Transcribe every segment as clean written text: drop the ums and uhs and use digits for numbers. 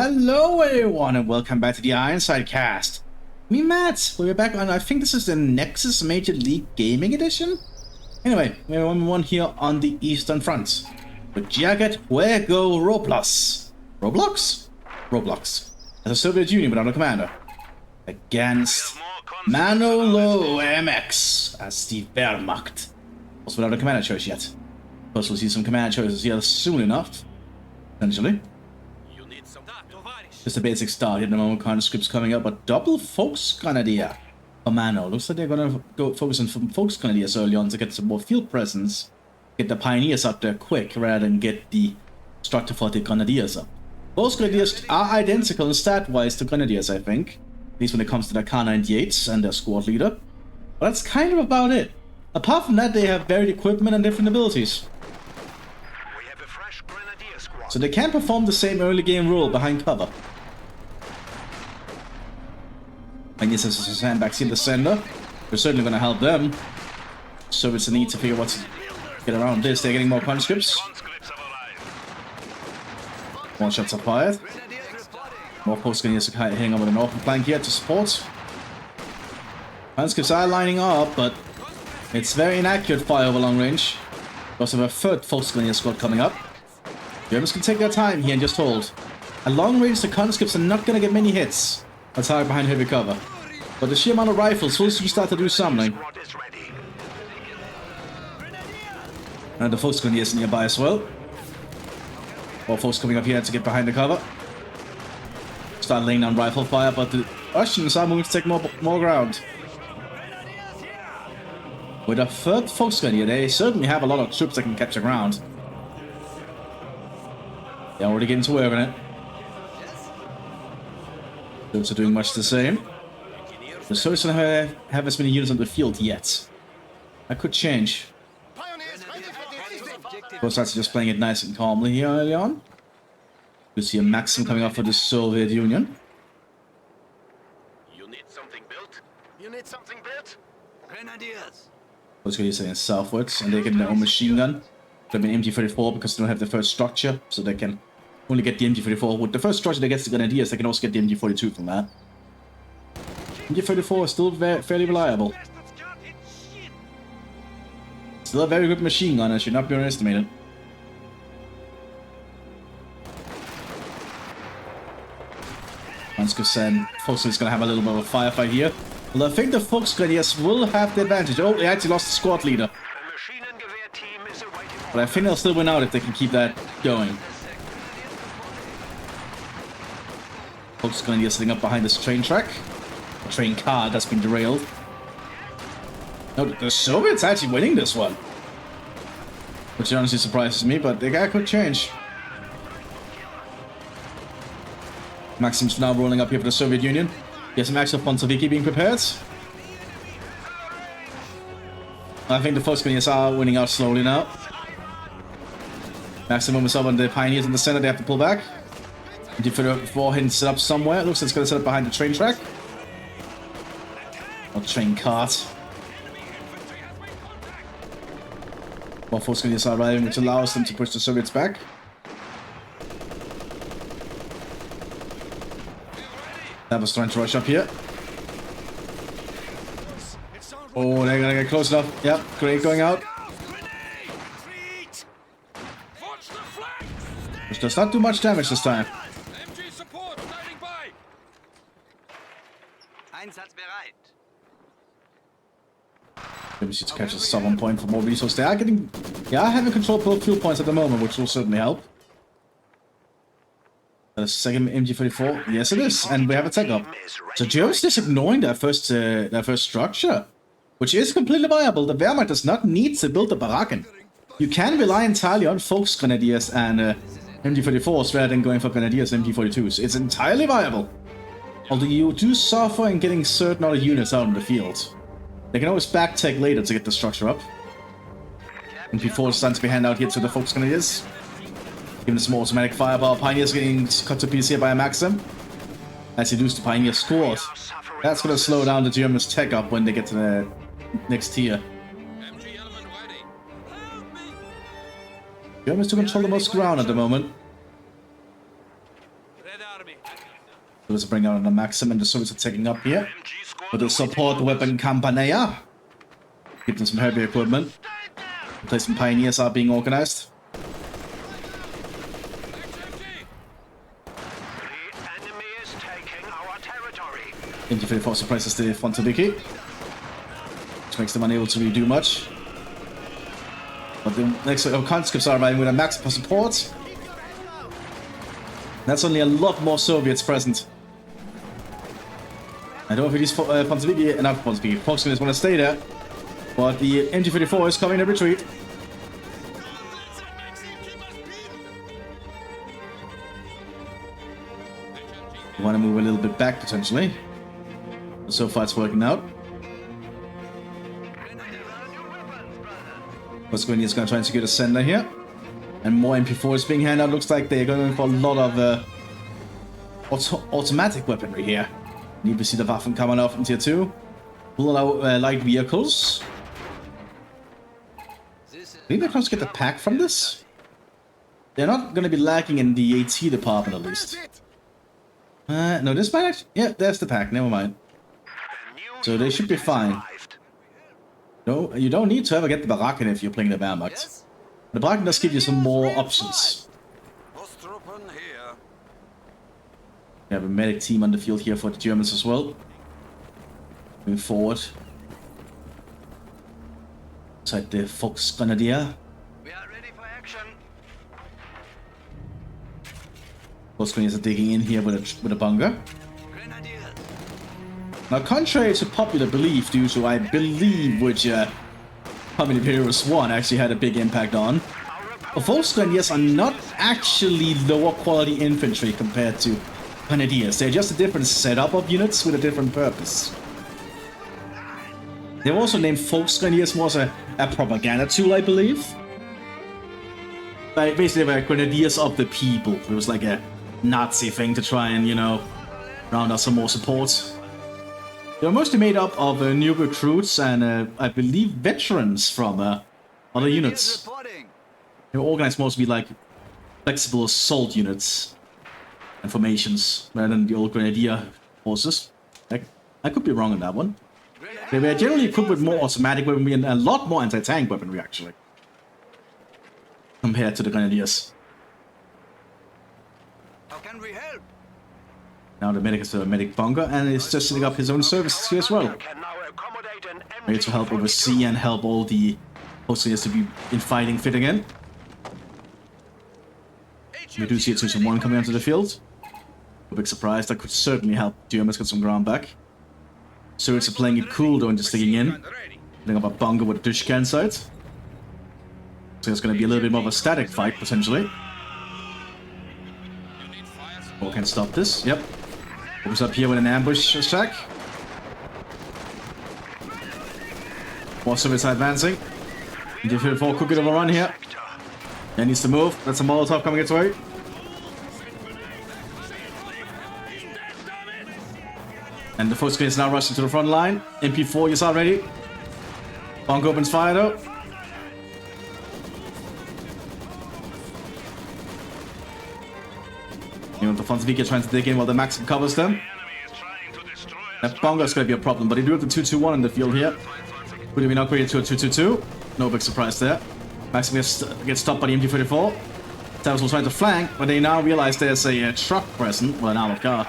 Hello everyone and welcome back to the Ironside Cast. Me Matt, we're back on, I think this is the Nexus Major League Gaming Edition? Anyway, we're on one here on the Eastern Front. With Jagged Fuego Roblox. Roblox. As a Soviet Union without a commander. Against Manolo MX as the Wehrmacht. Also without a commander choice yet. Plus we'll see some commander choices here soon enough. Essentially. Just a basic start here. The moment conscripts coming up, but double Volksgrenadier for Mano. Looks like they're gonna go focus on Volksgrenadiers early on to get some more field presence. Get the pioneers up there quick rather than get the structure for the grenadiers up. Volksgrenadiers are identical in stat-wise to grenadiers, I think. At least when it comes to their K98s and their squad leader. But that's kind of about it. Apart from that, they have varied equipment and different abilities. So they can perform the same early game role behind cover. I guess there's some sandbags in the center. We're certainly going to help them. So it's a need to figure out what to get around this. They're getting more conscripts. More shots are fired. More Volksgrenadiers are hitting on with the northern flank here to support. Conscripts are lining up, but it's very inaccurate fire over long range. We also have a third Volksgrenadier squad coming up. Germans can take their time here and just hold. At long range, the conscripts are not going to get many hits. That's hard behind heavy cover. But the sheer amount of rifles will soon start to do something. And the Volksgrenadiers nearby as well. More folks coming up here to get behind the cover. Start laying down rifle fire, but the Russians are moving to take more ground. With a third Volksgrenadier, they certainly have a lot of troops that can capture ground. They're already getting to work on it. Troops are doing much the same. The Soviets don't have as many units on the field yet. That could change. Both sides are just playing it nice and calmly here early on. We see a Maxim coming up for the Soviet Union. You need something built? You need something built? Grenadiers. What's going to say southwards, and they get their own machine gun. They've been MG34 because they don't have the first structure, so they can only get the MG34. With the first structure that gets the Grenadiers, they can also get the MG42 from that. MG34 is still fairly reliable. Still a very good machine gun, and should not be underestimated. Conscripts and Volksgrenadiers going to have a little bit of a firefight here. Well, I think the Volksgrenadiers will have the advantage. Oh, they actually lost the squad leader. But I think they'll still win out if they can keep that going. Volksgrenadiers sitting up behind this train track. A train car that's been derailed. No, the Soviets actually winning this one. Which honestly surprises me, but the guy could change. Maxim's now rolling up here for the Soviet Union. Yes, Max of Ponsoviki being prepared. I think the Volksgrenadiers are winning out slowly now. Maximum is up on the pioneers in the center, they have to pull back. MG34 hitting set up somewhere. It looks like it's going to set up behind the train track. Or train cart. More Volksgrenadiers are arriving, which allows them to push the Soviets back. That was trying to rush up here. Oh, they're going to get close enough. Yep, great going out. Which does not do much damage this time. Let me see to catch a stubborn point for more resources. They are having control of both fuel points at the moment, which will certainly help. The second MG34, yes it is, and we have a tech up. So Germans just ignoring their first structure, which is completely viable. The Wehrmacht does not need to build the Baracken. You can rely entirely on Volksgrenadiers and MG34s rather than going for Grenadiers and MG42s. It's entirely viable. Although you do suffer in getting certain other units out in the field. They can always back tech later to get the structure up. MG4 stands to be handed out here to the Volksgrenadiers. Giving them some automatic firepower. Pioneers getting cut to pieces here by a Maxim. As he loses the Pioneer squad. That's going to slow down the Germans' tech up when they get to the next tier. Germans to control the most ground at the moment. Red Army, Let's bring out the Maxim, and the Soviets are taking up here. With the support weapon Campanella. Give them some heavy equipment. Replacement pioneers are being organized. MT-34 suppresses the Fontabiki, which makes them unable to really do much. But the next conscripts are arriving with a max for support. That's only a lot more Soviets present. I don't know if these Fontabiki, not Fontabiki, Volksgunners want to stay there. But the MT-34 is coming to retreat. We want to move a little bit back potentially. So far it's working out. Volksgunners is going to try and secure the center here. And more MP4 is being handed out. Looks like they're going for a lot of automatic weaponry here. Need to see the Waffen coming off in tier 2. Pull out light vehicles. Maybe I can get the pack from this? They're not going to be lacking in the AT department at least. No, this might actually... Yeah, there's the pack. Never mind. So they should be fine. No, you don't need to ever get the Baraken if you're playing the Wehrmacht. The Baraken does give you some more options. We have a medic team on the field here for the Germans as well. Moving forward. Inside the Volksgrenadier. We are ready for action. Volksgrenadiers are digging in here with a bunker. Now, contrary to popular belief, due to, I believe, which Common Imperials 1 actually had a big impact on, Volksgrenadiers are not actually lower quality infantry compared to Grenadiers. They're just a different setup of units with a different purpose. They were also named Volksgrenadiers, was a propaganda tool, I believe. But basically, they were Grenadiers of the people. It was like a Nazi thing to try and, you know, round out some more support. They were mostly made up of new recruits and, I believe, veterans from other units. They were organized mostly like flexible assault units and formations, rather than the old Grenadier forces. I could be wrong on that one. They were generally equipped with more automatic weaponry and a lot more anti-tank weaponry, actually, compared to the Grenadiers. How can we help? Now the medic is a medic bunker, and is just setting up his own services here as well. Ready to help oversee and help all the Volksgrenadiers to be in fighting fit again. We do see a 2-1 coming onto the field. A big surprise. That could certainly help Germans get some ground back. Soviets are playing it cool though and just digging in. Setting up a bunker with a Dushka inside. So it's going to be a little bit more of a static fight potentially. Or can stop this. Yep. Opens up here with an ambush attack. More Soviets are advancing. MT-34 could get overrun here. Yeah, needs to move. That's a Molotov coming its way. And the Volksgrenadiers is now rushing to the front line. MP4 is already. Bonk opens fire though. You know, the Fontabiki trying to dig in while the Maxim covers them. That Bongo is going to be a problem, but they do have the 2-2-1 in the field here. Would have been upgraded to a 2-2-2. No big surprise there. Maxim gets stopped by the MT-34. Towers will try to flank, but they now realize there's a truck present. Well, an armored car.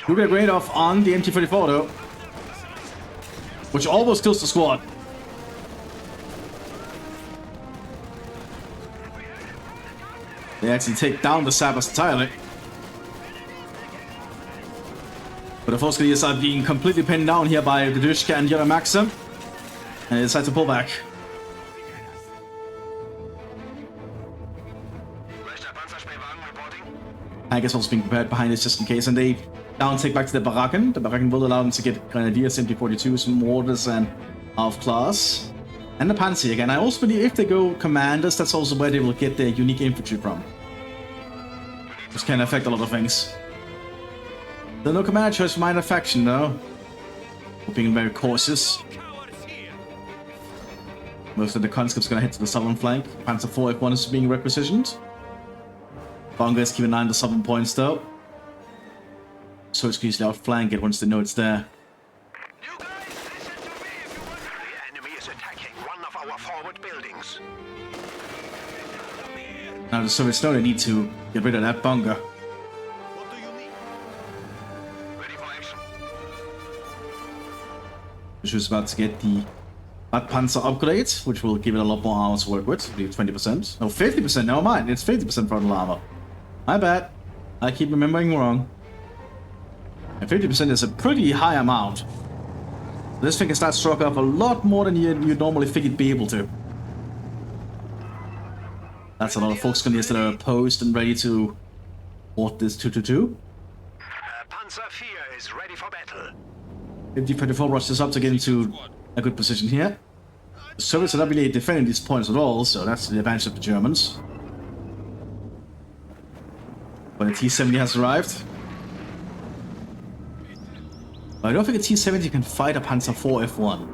Do get a grade off on the MT-34 though, which almost kills the squad. They actually take down the Sabres entirely. But the Volksgrenadiers are being completely pinned down here by the Dushka and the other Maxim. And they decide to pull back. I guess also being prepared behind this just in case. And they down take back to the Baraken. The Baraken will allow them to get Grenadiers, MT-42s, mortars, and half-class. And the Panzer again. I also believe if they go commanders, that's also where they will get their unique infantry from. Which can affect a lot of things. There's no commander choice for minor faction though. We're being very cautious. Most of the conscripts gonna head to the southern flank. Panzer IV F1 is being requisitioned. Bonga is keeping an eye on the southern points though. so it's easily outflank it once they know it's there. You guys, listen to me if you want. The enemy is attacking one of our forward buildings. Now the Soviets know they need to get rid of that bunker. What do you need? Ready for action. Which is about to get the Panzer upgrade, which will give it a lot more armor to work with. I believe 20%. No, 50%. Never mind. It's 50% frontal armor. My bad. I keep remembering wrong. And 50% is a pretty high amount. This thing can start stroke off a lot more than you normally think it'd be able to. That's a lot of Volkskandiers that are opposed and ready to board this 222. Panzer IV is ready for battle. 5024 rushes up to get into a good position here. The Soviets are not really defending these points at all, so that's the advantage of the Germans. But the T-70 has arrived. But I don't think a T-70 can fight a Panzer IV F1.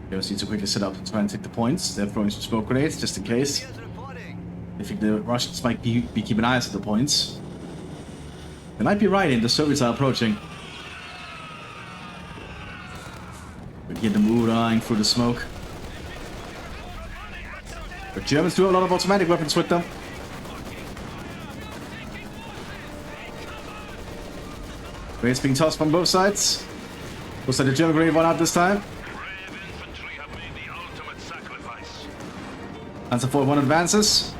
Germans need to quickly set up to try and take the points. They're throwing some smoke grenades just in case. I think the Russians might be keeping eyes on the points. They might be right in, the Soviets are approaching. We hear them ooh-ahing through the smoke. But Germans do have a lot of automatic weapons with them. Grenades being tossed from both sides. Looks like the German grenade won out this time. Panzer IV F1 advances.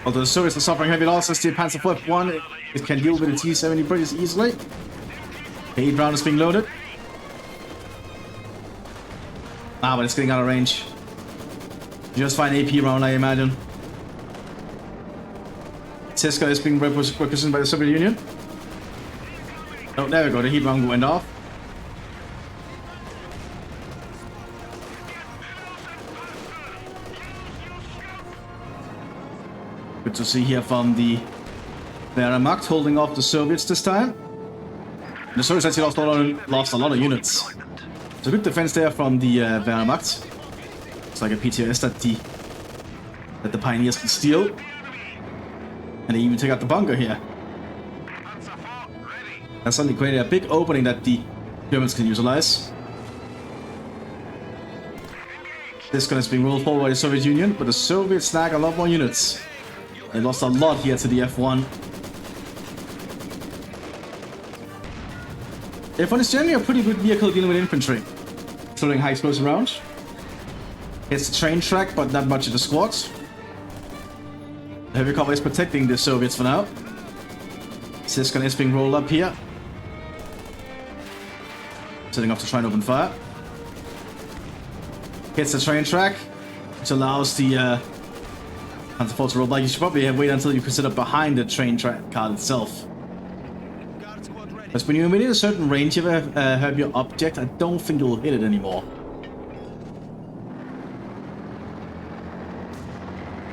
Although the Soviets are suffering heavy losses, the Panzer IV F1 it can deal with the T-70 pretty easily. The 8 round is being loaded. Ah, but it's getting out of range. Just fine AP round, I imagine. SEGA is being represented by the Soviet Union. Oh, there we go, the heat round went off. Good to see here from the Wehrmacht holding off the Soviets this time. The Soviets actually lost a lot of units. It's a good defense there from the Wehrmacht. It's like a PTS that the pioneers can steal. And they even take out the bunker here. That suddenly created a big opening that the Germans can utilize. This gun is being rolled forward by the Soviet Union, but the Soviets snag a lot more units. They lost a lot here to the F1. The F1 is generally a pretty good vehicle dealing with infantry, including high explosive rounds. It's the train track, but not much of the squads. The heavy cover is protecting the Soviets for now. SEGA is being rolled up here. Setting up to try and open fire. Hits the train track, which allows the Panzer IV to roll back. You should probably wait until you can sit up behind the train track card itself. Because when you're within a certain range of your object, I don't think you'll hit it anymore.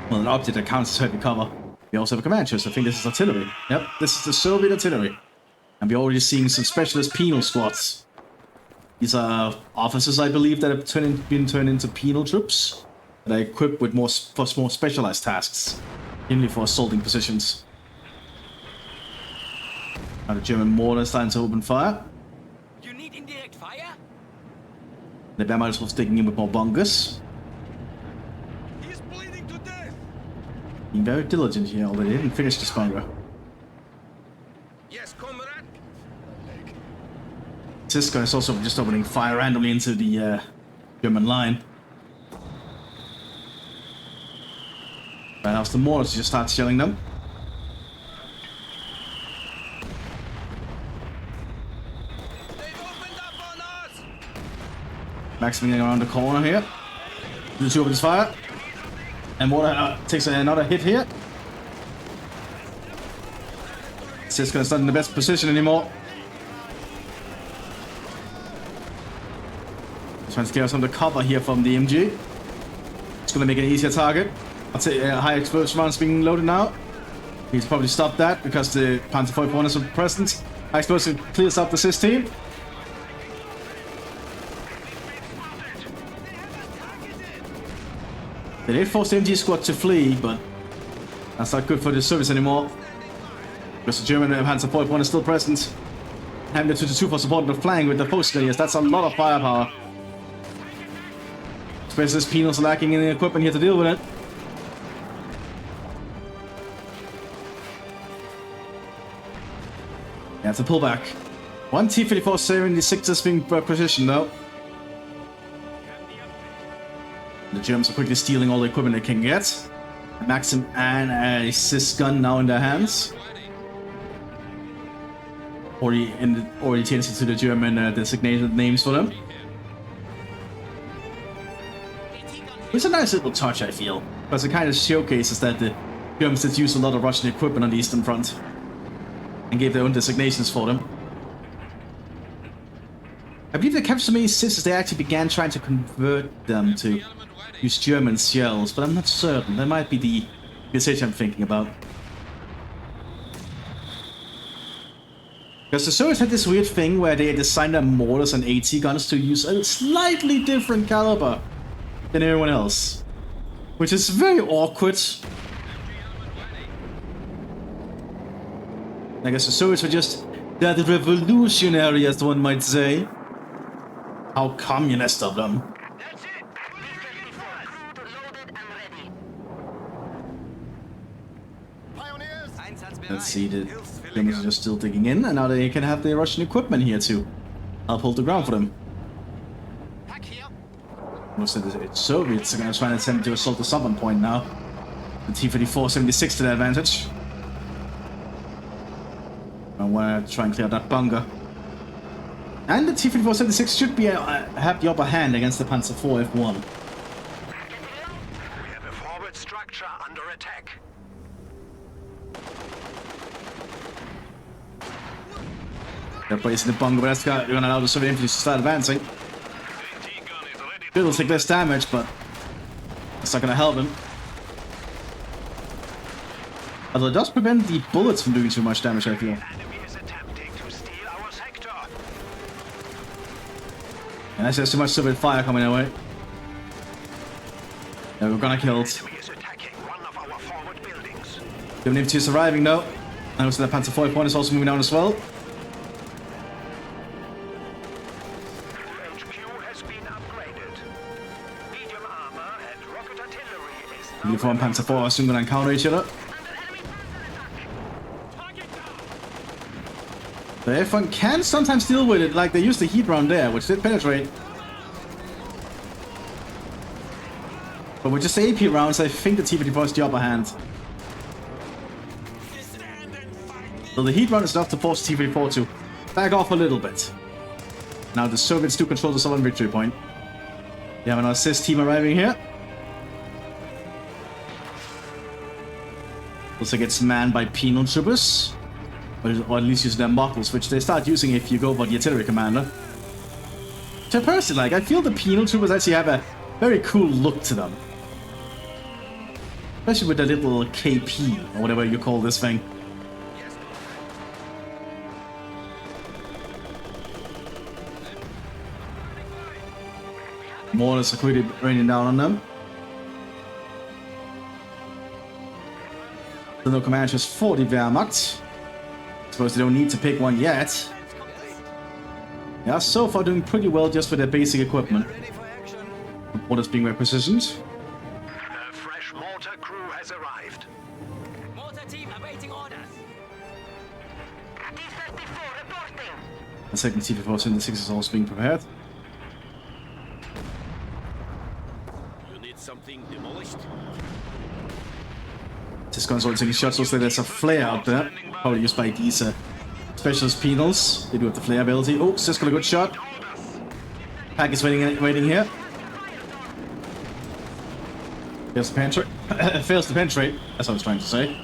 Well, an object that counts as heavy cover. We also have a command chest. I think this is artillery. Yep, this is the Soviet artillery. And we're already seeing some specialist penal squads. These are officers, I believe, that have been turned into penal troops. That are equipped with more specialized tasks. Mainly for assaulting positions. Now the German mortar is starting to open fire. You need indirect fire? The Wehrmacht is also digging in with more bunkers. He's bleeding to death. Being very diligent here, although they didn't finish this bunker. Yes, comrade. SEGA is also just opening fire randomly into the German line. Right after the mortars just start shelling them. They've opened up on us. Maximing around the corner here. The 2 opens fire. And mortar takes another hit here. SEGA is not in the best position anymore. Trying to clear some of the cover here from the MG. It's going to make an easier target. I'd say high explosive rounds being loaded now. He's probably stopped that because the Panzer IV F1 is present. High explosive clears up the SIS team. They did force the MG squad to flee, but that's not good for the service anymore. Because the German Panzer IV is still present. Having the 2-2 for support on the flank with the post carriers, that's a lot of firepower. Specialist Penals lacking in the equipment here to deal with it. Yeah, it's a pullback. One T-34-76 is being positioned though. The Germans are quickly stealing all the equipment they can get. A Maxim and a Sis gun now in their hands. Already changed to the German designated names for them. It's a nice little touch, I feel, because it kind of showcases that the Germans did use a lot of Russian equipment on the Eastern Front and gave their own designations for them. I believe they captured so many Sis's they actually began trying to convert them to use German shells, but I'm not certain. That might be the decision I'm thinking about. Because the Soviets had this weird thing where they designed their mortars and AT guns to use a slightly different caliber than everyone else, which is very awkward. I guess the Soviets were just that revolutionary, as one might say. How communist of them. That's it. Crew loaded and ready. Let's see, the Germans are just still digging in, and now they can have the Russian equipment here to help hold the ground for them. Most of the Soviets are going to try and attempt to assault the southern point now. The T-34-76 to their advantage. I want to try and clear out that bunker. And the T-34-76 should be have the upper hand against the Panzer IV F1. We have a forward structure under attack. They're placing the bunker, but that's going to allow the Soviet infantry to start advancing. It'll take less damage, but it's not going to help him. Although it does prevent the bullets from doing too much damage, I feel. And that's just too much Soviet fire coming our way. Yeah, we're gonna kill it. The Mthis is arriving though. And also the Panzer IV point is also moving down as well. Uniform Panzer IV are soon gonna encounter each other. The F1 can sometimes deal with it, like they used the heat round there, which did penetrate. But with just AP rounds, I think the T-34 is the upper hand. So the heat round is enough to force the T-34 to back off a little bit. Now the Soviets do control the southern victory point. We have an assist team arriving here. Also gets manned by penal troopers. Or at least use their models, which they start using if you go for the artillery commander. Which I personally like. I feel the penal troopers actually have a very cool look to them. Especially with the little KP, or whatever you call this thing. Mortars are quickly raining down on them. The no command just 40 Wehrmacht. Suppose they don't need to pick one yet. Yeah, so far doing pretty well just with their basic equipment. What is being repositioned? A fresh mortar crew has arrived. Mortar team awaiting orders. T-34 reporting. The second T-34-76 is also being prepared. You need something demolished? This gun's already taking shots, so there's a flare out there. Probably used by these specialist penals. They do have the flare ability. Oh, Sis got a good shot. Pack is waiting here. Fails to penetrate. Fails to penetrate. That's what I was trying to say.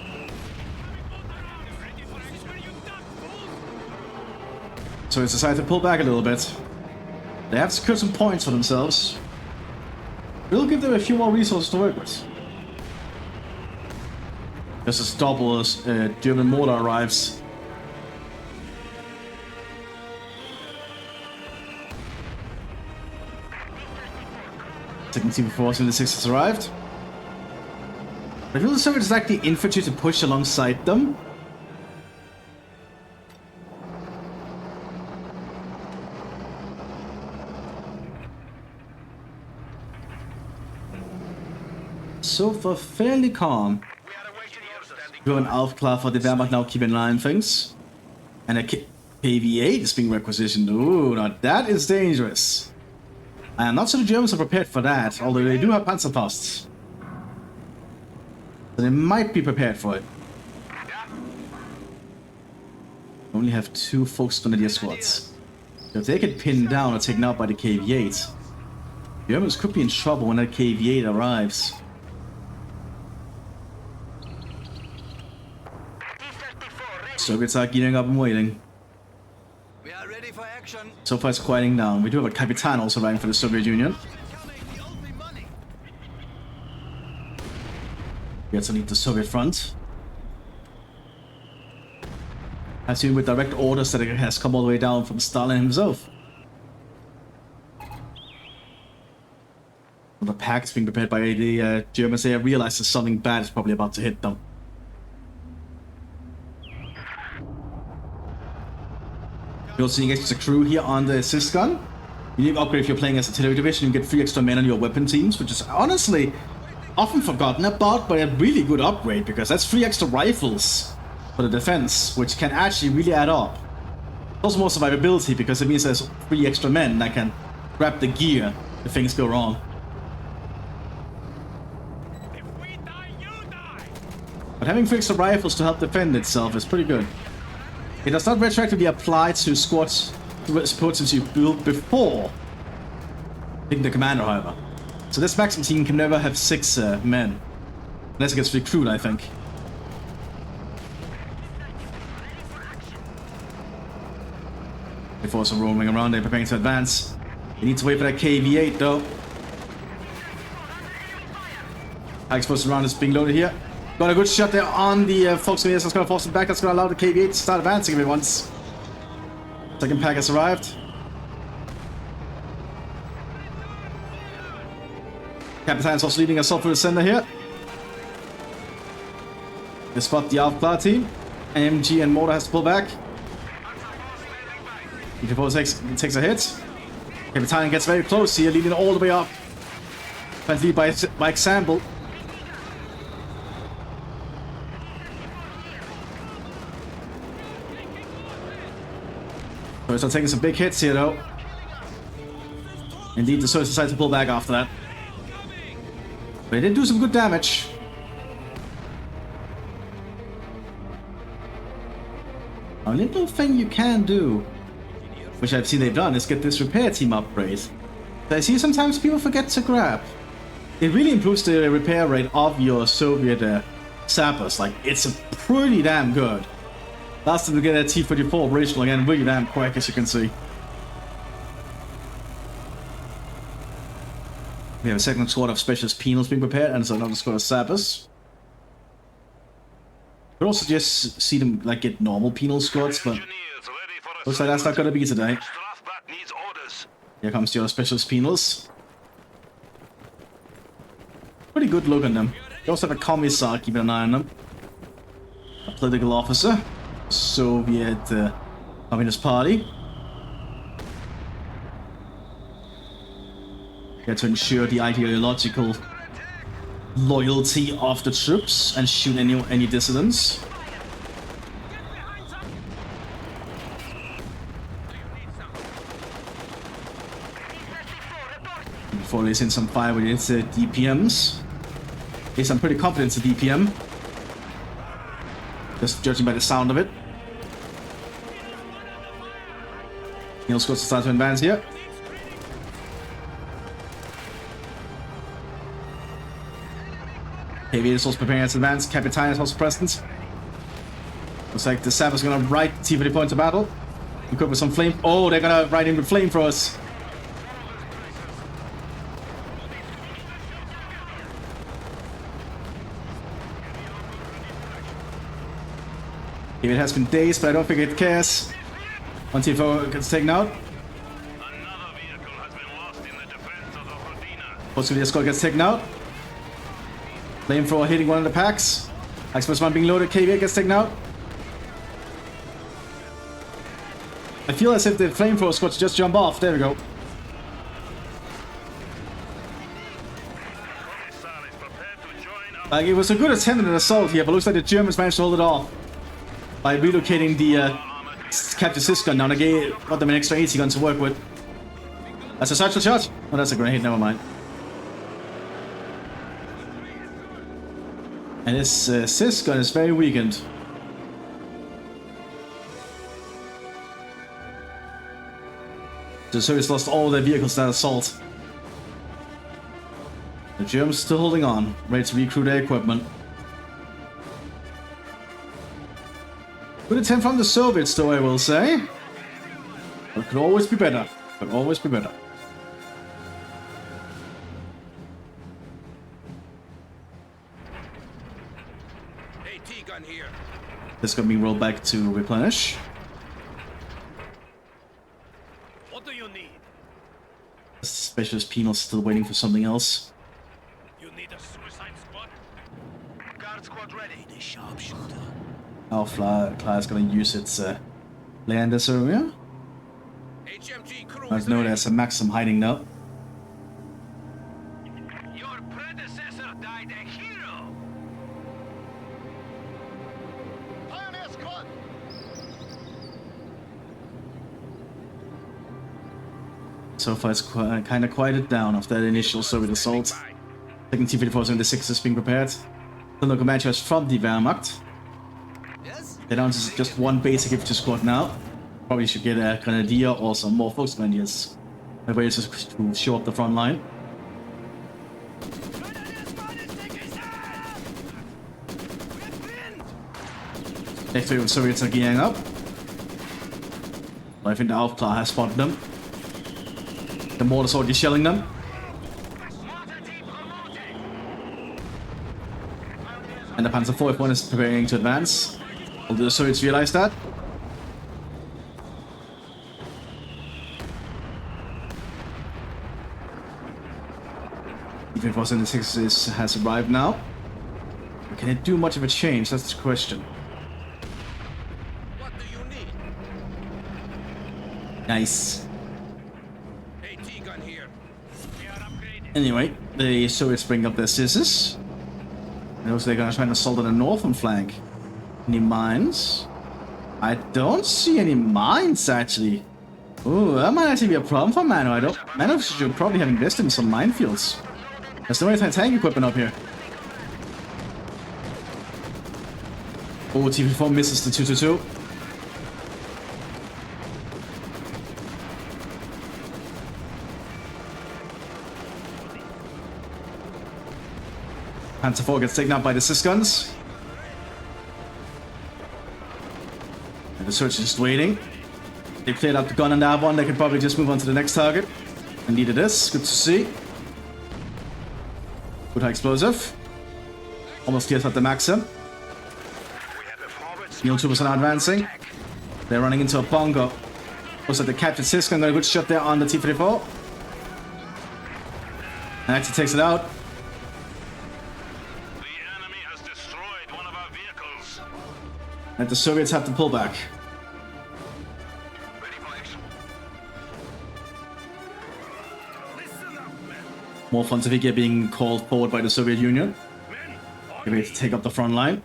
So it's decided to pull back a little bit. They have secured some points for themselves. We'll give them a few more resources to work with. Just as double as German mortar arrives. Second T-34-76 has arrived. But will the Soviets like the infantry to push alongside them? So far, fairly calm. We have an Aufklar for the Wehrmacht now keeping an eye on things. And a KV-8 is being requisitioned. Ooh, now that is dangerous. I am not sure the Germans are prepared for that, although they do have Panzerfasts. So they might be prepared for it. Only have 2 Folks Grenadier squads. So if they get pinned down or taken out by the KV-8, the Germans could be in trouble when that KV-8 arrives. Soviets are gearing up and waiting. We are ready for action. So far it's quieting down. We do have a Capitan also arriving for the Soviet Union. He has to lead the Soviet front. As seen with direct orders that it has come all the way down from Stalin himself. The pack is being prepared by the Germans. They have realized that something bad is probably about to hit them. You're also seeing extra crew here on the assist gun. You need to upgrade if you're playing as artillery division. You get 3 extra men on your weapon teams, which is honestly often forgotten about, but a really good upgrade because that's 3 extra rifles for the defense, which can actually really add up. Also more survivability because it means there's 3 extra men that can grab the gear if things go wrong. If we die, you die. But having 3 extra rifles to help defend itself is pretty good. It does not retroactively apply to squads support since you built before picking the commander, however. So this maximum team can never have 6 men. Unless it gets recruited, I think. Before also roaming around, they're preparing to advance. They need to wait for that KV-8 though. High explosive round is being loaded here. Got a good shot there on the Folks Grenadiers. That's going to force them back. That's going to allow the KV-8 to start advancing every once. Second pack has arrived. Capitan's also leading assault through the center here. They spot the Aufklar team. AMG and Mortar has to pull back. He takes a hit. Capitan gets very close here, leading all the way up. Trying to lead by example. So they're taking some big hits here though. Indeed, the Soviets decided to pull back after that. But they did do some good damage. A little thing you can do, which I've seen they've done, is get this repair team upgrade. That I see sometimes people forget to grab. It really improves the repair rate of your Soviet sappers. Like, it's pretty damn good. Last time to get a T-34 operational again, really damn quick, as you can see. We have a second squad of specialist penals being prepared, and so another squad of sappers. Could also just see them like get normal penal squads, but looks like that's not gonna be today. Here comes the other specialist penals. Pretty good look on them. They also have a commissar keeping an eye on them. A political officer. Soviet Communist Party. Here to ensure the ideological loyalty of the troops and shoot any dissidents. Before they send some fire with its DPMs. At least I'm pretty confident it's a DPM. Just judging by the sound of it. Neil Scott's start to advance here. KV is also preparing its advance. Capitan is also present. Looks like the Sav is gonna ride T-34 into battle. Equipped with some flame. Oh, they're gonna ride in with flamethrowers. It has been dazed, but I don't think it cares. One T-34 gets taken out. Most of the escort gets taken out. Flamethrower hitting one of the packs. Express one being loaded. KV gets taken out. I feel as if the flamethrower squad should just jump off. There we go. Like, it was a good attempt at an assault here, but looks like the Germans managed to hold it off by relocating the captured gun down. They got them an extra 80 gun to work with. That's a satchel shot. Oh, that's a grenade. Never mind. And this gun is very weakened. The Soviets lost all their vehicles in that assault. The Germans still holding on, ready to recruit their equipment. Good attempt from the Soviets, though, I will say. But it could always be better. Could always be better. AT gun here. This gun being rolled back to replenish. What do you need? The Specialist Penal's still waiting for something else. You need a suicide squad? Guard squad ready. The sharpshooter. Our is going to use its land this area. HMG crew. I know there's a Maxim hiding now. Your predecessor died a hero. Pioneer squad. So far it's kind of quieted down after that initial Soviet assault. Second T-54 and the 6 is being prepared. The local matches from the Wehrmacht. They're down to just one basic infantry squad now. Probably should get a grenadier or some more Volksgrenadiers. That way it's just to show up the front line. Next wave of Soviets are gearing up. But I think the Aufklar has spotted them. The mortar sword is shelling them. And the Panzer IV one is preparing to advance. Although the Soviets realize that. Even if in the 6 has arrived now. But can it do much of a change? That's the question. What do you need? Nice. AT gun here. We are upgraded. Anyway, the Soviets bring up their scissors. And also they're gonna try and assault on the northern flank. Any mines? I don't see any mines actually. Ooh, that might actually be a problem for Mano. Mano should probably have invested in some minefields. There's no anti-tank equipment up here. Oh, T-54 misses the 222. Panzer IV gets taken out by the Sis guns. And the search is just waiting. They cleared out the gun on that one. They could probably just move on to the next target. Indeed it is. Good to see. Good high explosive. Almost clears out the Maxim. Neil troopers are now advancing. They're running into a bongo. Looks like the captured Sis gun got a good shot there on the T-54. And actually takes it out. And the Soviets have to pull back. More Fonsevica being called forward by the Soviet Union. They're ready to take up the front line.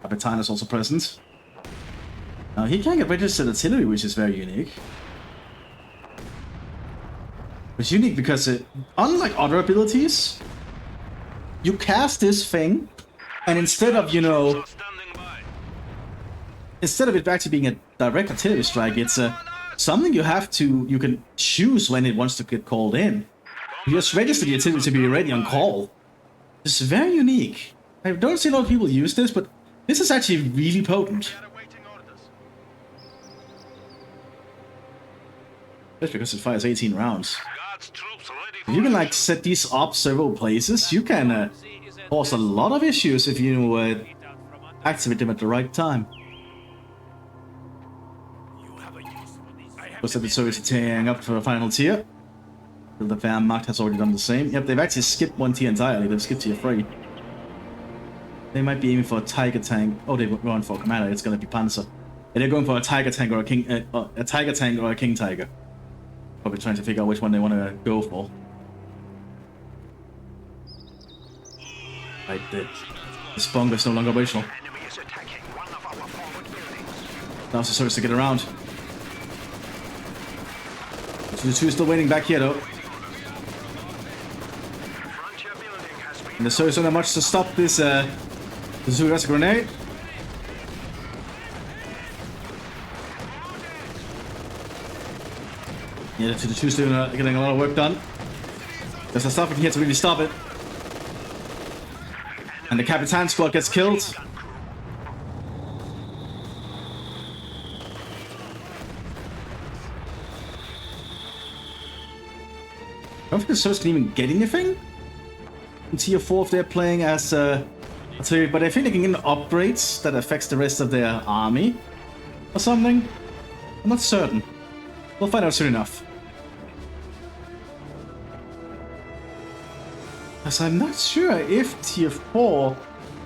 Kapitan is also present. Now he can get registered artillery, which is very unique. It's unique because unlike other abilities, you cast this thing, and instead of, instead of it actually being a direct artillery strike, it's something you can choose when it wants to get called in. You just register the artillery to be ready on call. It's very unique. I don't see a lot of people use this, but this is actually really potent. Just because it fires 18 rounds. If you can set these up several places, you can cause a lot of issues if you activate them at the right time. Looks like the Soviets are tearing up for a final tier. The Verma has already done the same. Yep, they've actually skipped one tier entirely. They've skipped tier 3. They might be aiming for a Tiger Tank. Oh, they're going for a Commander. It's gonna be Panzer. And they're going for a Tiger Tank or a King... a Tiger Tank or a King Tiger. Probably trying to figure out which one they want to go for. Right, the Bunker's no longer operational. Enemy is attacking one of our forward buildings. Now's the service to get around. So the two is still waiting back here though. Frontier building has been And the service don't have much to stop this, the two has a grenade. Yeah, the two's doing getting a lot of work done. There's not nothing here to really stop it. And the Capitan squad gets killed. I don't think the service can even get anything in tier 4 if they're playing as artillery, but I think they can get upgrades that affects the rest of their army or something. I'm not certain. We'll find out soon enough. Because I'm not sure if tier 4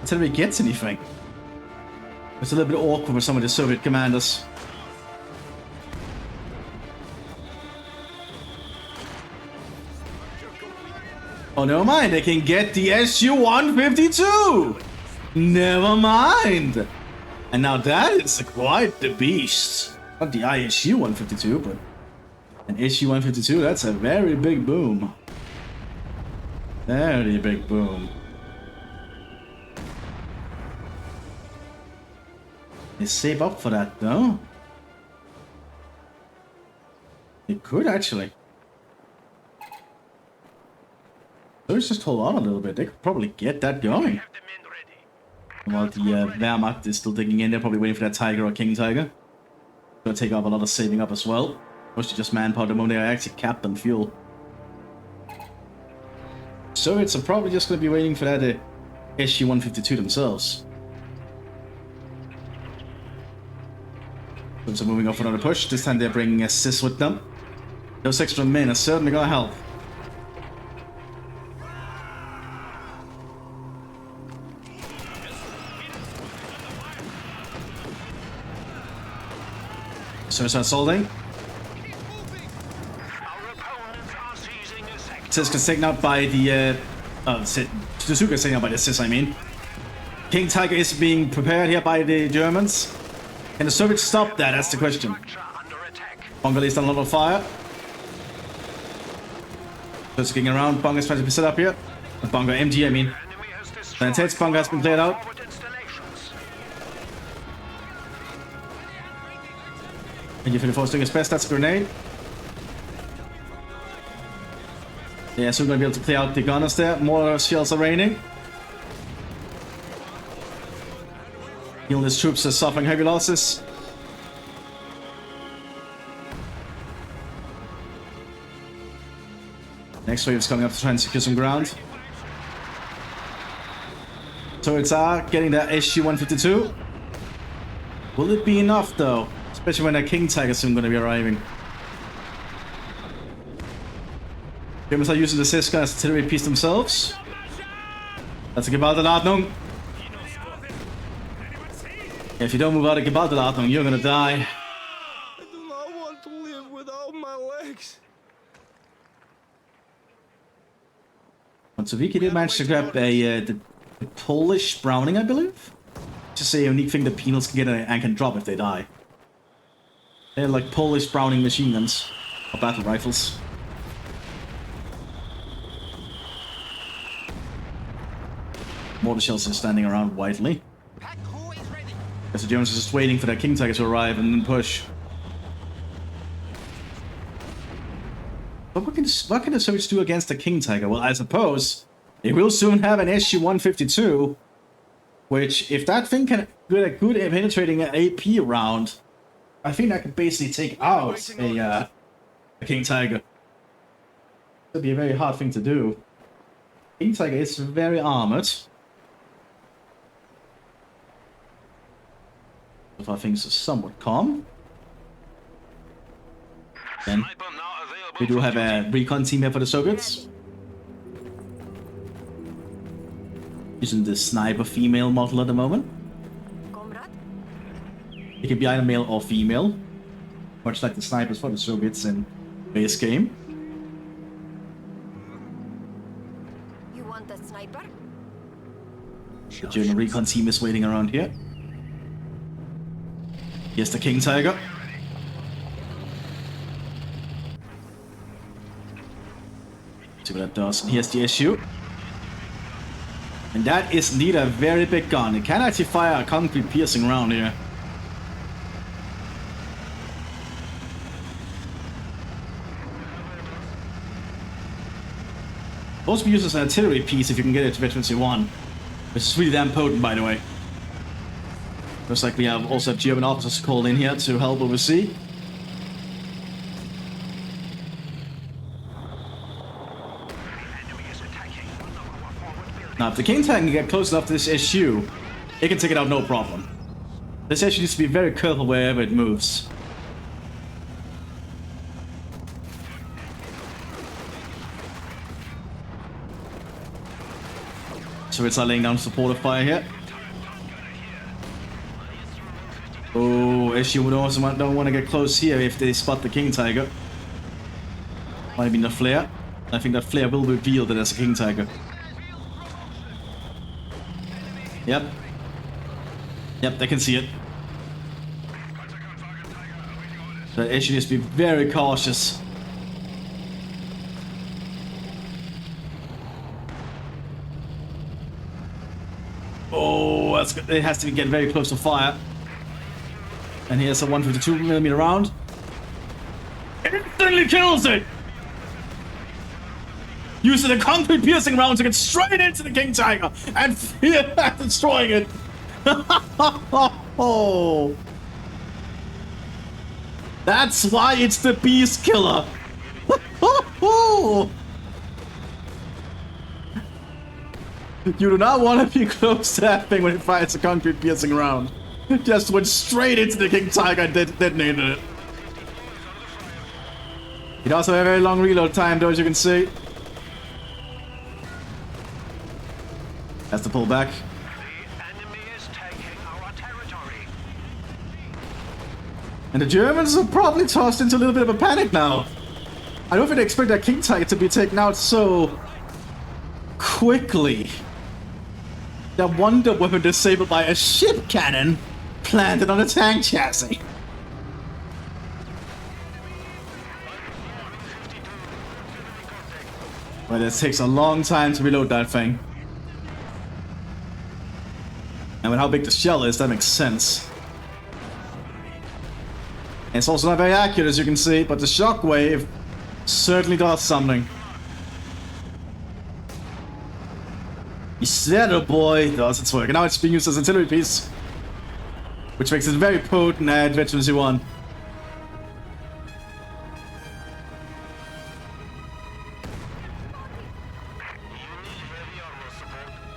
artillery gets anything. It's a little bit awkward with some of the Soviet commanders. Oh, never mind. They can get the SU-152. Never mind. And now that is quite the beast. Not the ISU-152, but an SU-152. That's a very big boom. Very big boom. They save up for that, though. They could actually. Let's just hold on a little bit. They could probably get that going. have the men ready. While the Wehrmacht is still digging in, they're probably waiting for that Tiger or King Tiger. Gonna take up a lot of saving up as well. Mostly just manpower the moment they actually capped on fuel. So it's probably just gonna be waiting for that SU-152 themselves. So moving off another push. This time they're bringing assists with them. Those extra men are certainly gonna help. So it's assaulting. Our opponents are seizing a sector. Sis gets taken out by the Suzuka is taken out by the Sis, I mean. King Tiger is being prepared here by the Germans. Can the Soviets stop that? That's the question. Structure under attack. Bunker's done a lot of fire. Just getting around. Bunker's trying to be set up here. The bunker empty, I mean. Enemy has The destroyed intense bunker has been cleared out. forward installations. And you feel the doing his best. That's a grenade. Yeah, so we're going to be able to clear out the gunners there. More shells are raining. His troops are suffering heavy losses. Next wave is coming up to try and secure some ground. Turrets are getting that SU-152. Will it be enough though? Especially when that King Tiger is soon going to be arriving. Germans are using the Siska as artillery piece themselves. That's a Gewaltenladung. If you don't move out of Gewaltenladung, you're gonna die. I do not want to live without my legs. So Viki did manage to grab the Polish Browning, I believe. Just a unique thing that penals can get and can drop if they die. They're like Polish Browning machine guns or battle rifles. Mortar shells are standing around widely. Pack who is ready? Because the Germans are just waiting for that King Tiger to arrive and then push. But what can the Soviets do against the King Tiger? Well, I suppose they will soon have an SU-152, which, if that thing can get a good penetrating AP round, I think that could basically take out a King Tiger. It'll be a very hard thing to do. King Tiger is very armored. So far things are somewhat calm. Then Sniper now We do have a recon team here for the Soviets. Using the sniper female model at the moment. Comrade? It can be either male or female. Much like the snipers for the Soviets in base game. You want a sniper? The German recon team is waiting around here. Here's the King Tiger. See what that does. And here's the issue. And that is indeed a very big gun. It can actually fire a concrete piercing round here. Also uses an artillery piece if you can get it to Veterans 1. Which is really damn potent, by the way. Looks like we also have German officers called in here to help oversee. Now, if the King Tiger can get close enough to this SU, it can take it out no problem. This SU needs to be very careful wherever it moves. So it's laying down supportive fire here. Oh, SU also don't want to get close here if they spot the King Tiger. Might have been the flare. I think that flare will reveal that there's a King Tiger. Yep. Yep, they can see it. The SU needs to be very cautious. Oh, that's good. It has to get very close to fire. And here's a 152mm round. Instantly kills it! Using a concrete piercing round to get straight into the King Tiger and destroying it. Oh, that's why it's the Beast Killer. You do not want to be close to that thing when it fires a concrete piercing round. It just went straight into the King Tiger and detonated it. It also had a very long reload time, though, as you can see. Has to pull back. The enemy is taking our territory. And the Germans are probably tossed into a little bit of a panic now. I don't think they expect that King Tiger to be taken out so quickly. That wonder weapon disabled by a ship cannon planted on a tank chassis. Well, it takes a long time to reload that thing. And with how big the shell is, that makes sense. And it's also not very accurate, as you can see, but the shockwave certainly does something. That boy does its work. And now it's being used as an artillery piece, which makes it very potent at Veterans 1.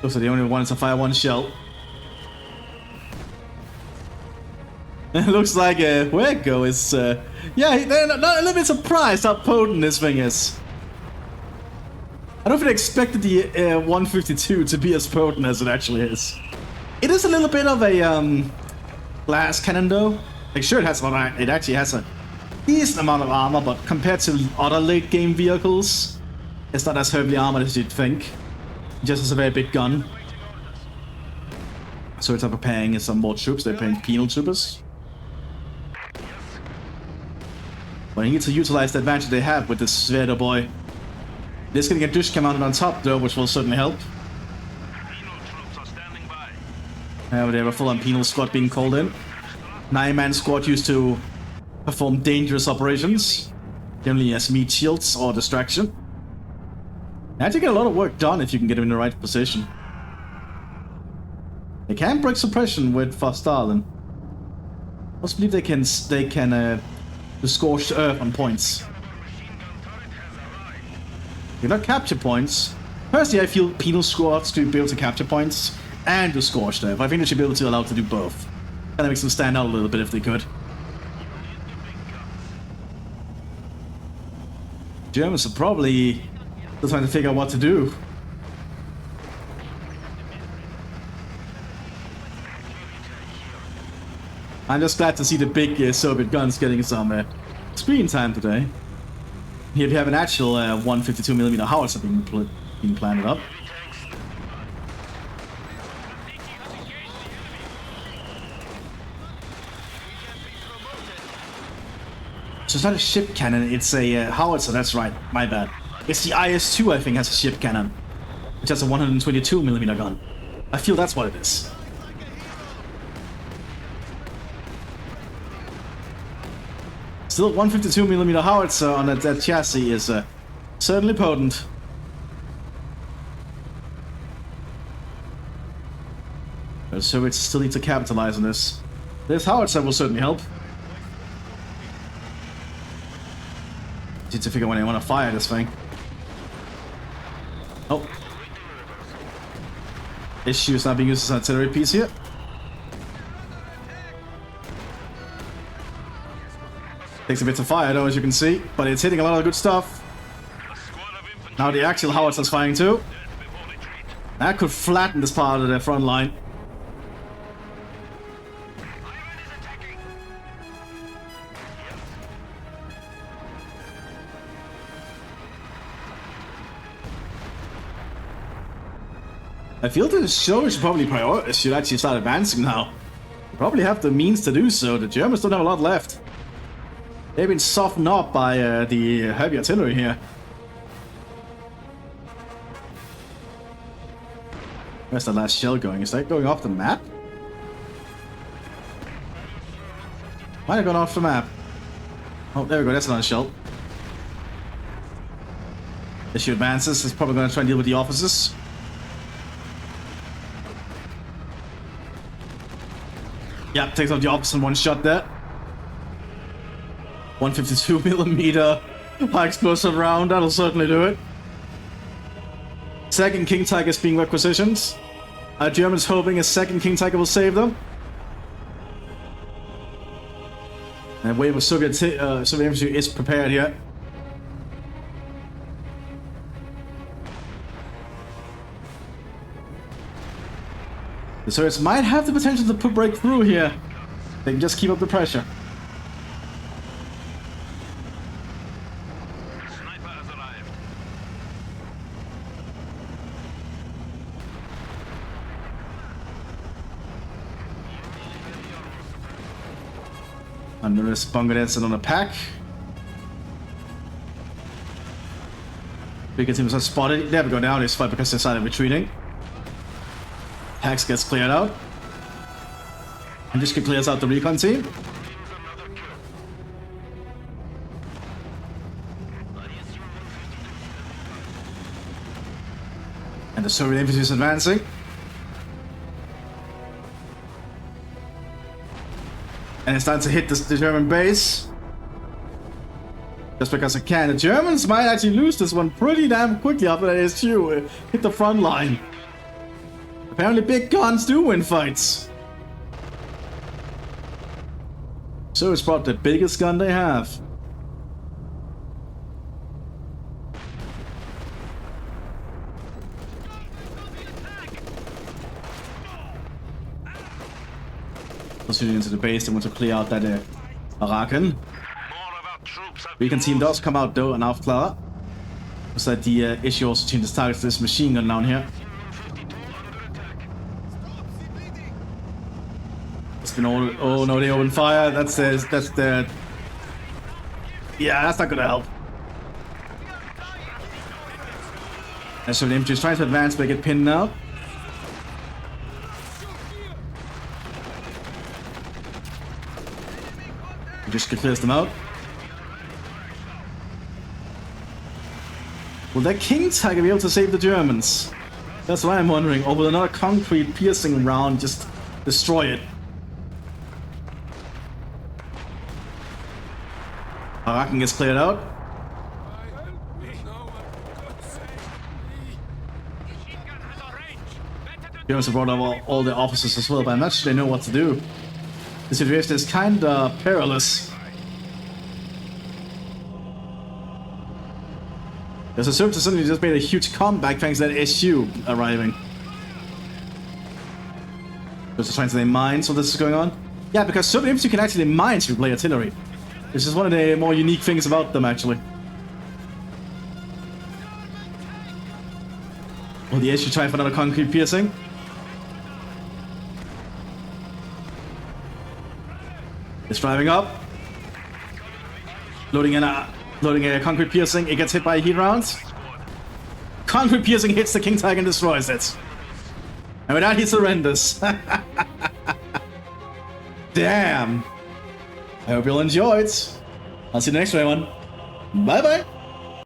Looks like the only one to fire one shell. It looks like Hueco is, yeah, they're not a little bit surprised how potent this thing is. I don't think they expected the 152 to be as potent as it actually is. It is a little bit of a glass cannon, though. Like, sure, it actually has a decent amount of armor, but compared to other late game vehicles, it's not as heavily armored as you'd think. It just has a very big gun. So it's preparing some more troops. They're paying penal troopers. But they need to utilize the advantage they have with this Sveda boy. This getting a dish mounted on top, though, which will certainly help. They have a full-on penal squad being called in. 9-man squad used to perform dangerous operations, generally as meat shields or distraction. They actually get a lot of work done if you can get them in the right position. They can break suppression with Stalin. I also believe they can do scorched earth on points. You cannot capture points. Personally, I feel penal squads to be able to capture points and do scorched earth. I think they should be able to allow to do both. Kind of makes them stand out a little bit if they could. Germans are probably still trying to figure out what to do. I'm just glad to see the big Soviet guns getting some screen time today. Here we have an actual 152mm howitzer being planted up. So it's not a ship cannon, it's a howitzer, that's right, my bad. It's the IS-2, I think, has a ship cannon, which has a 122mm gun. I feel that's what it is. Still, 152mm howitzer on that chassis is certainly potent. So we still need to capitalize on this. This howitzer will certainly help. Need to figure out when I want to fire this thing. Oh. Issue is not being used as an artillery piece here. Takes a bit to fire though, as you can see, but it's hitting a lot of good stuff. Now the actual howitzer's firing too. That could flatten this part of the front line. I feel that the show should probably should actually start advancing now. We probably have the means to do so. The Germans don't have a lot left. They've been softened up by the heavy artillery here. Where's the last shell going? Is that going off the map? Might have gone off the map. Oh, there we go. That's another shell. As she advances, it's probably going to try and deal with the officers. Yeah, takes out the officer in one shot there. 152mm high explosive round, that'll certainly do it. Second King Tiger is being requisitioned. Germans hoping a second King Tiger will save them. And a wave of Soviet infantry is prepared here. The Soviets might have the potential to break through here. They can just keep up the pressure. Sniper has arrived. Under this bunker on a pack. Bigger teams are spotted. There we go, now they spot because they started retreating. Pax gets cleared out. And just clears out the recon team. And the Soviet infantry is advancing. And it's starting to hit the German base. Just because it can. The Germans might actually lose this one pretty damn quickly after that ASU hit the front line. Apparently big guns do win fights. So it's brought the biggest gun they have. Proceeding into the base, they want to clear out that Araken. Recon team does come out though and Aufklärer. Looks like the issue also changes targets to this machine gun down here. It's been all, oh no, they open fire. That's the yeah, that's not gonna help. And so the infantry is trying to advance, but they get pinned now. Just clears them out. Will that King Tiger be able to save the Germans? That's what I'm wondering. Or will another concrete piercing round just destroy it? Araken gets cleared out. Germans have brought over all the officers as well, but I'm not sure they know what to do. The situation is kinda perilous. Because the Serpent suddenly just made a huge comeback thanks to that SU arriving. Just trying to name mines while this is going on. Yeah, because Serpent Infantry can actually mines if you play artillery. This is one of the more unique things about them, actually. Will the SU try for another concrete piercing? It's driving up. Loading a concrete piercing. It gets hit by heat rounds. Concrete piercing hits the King Tiger and destroys it. And with that, he surrenders. Damn. I hope you'll enjoy it. I'll see you next one. Bye bye.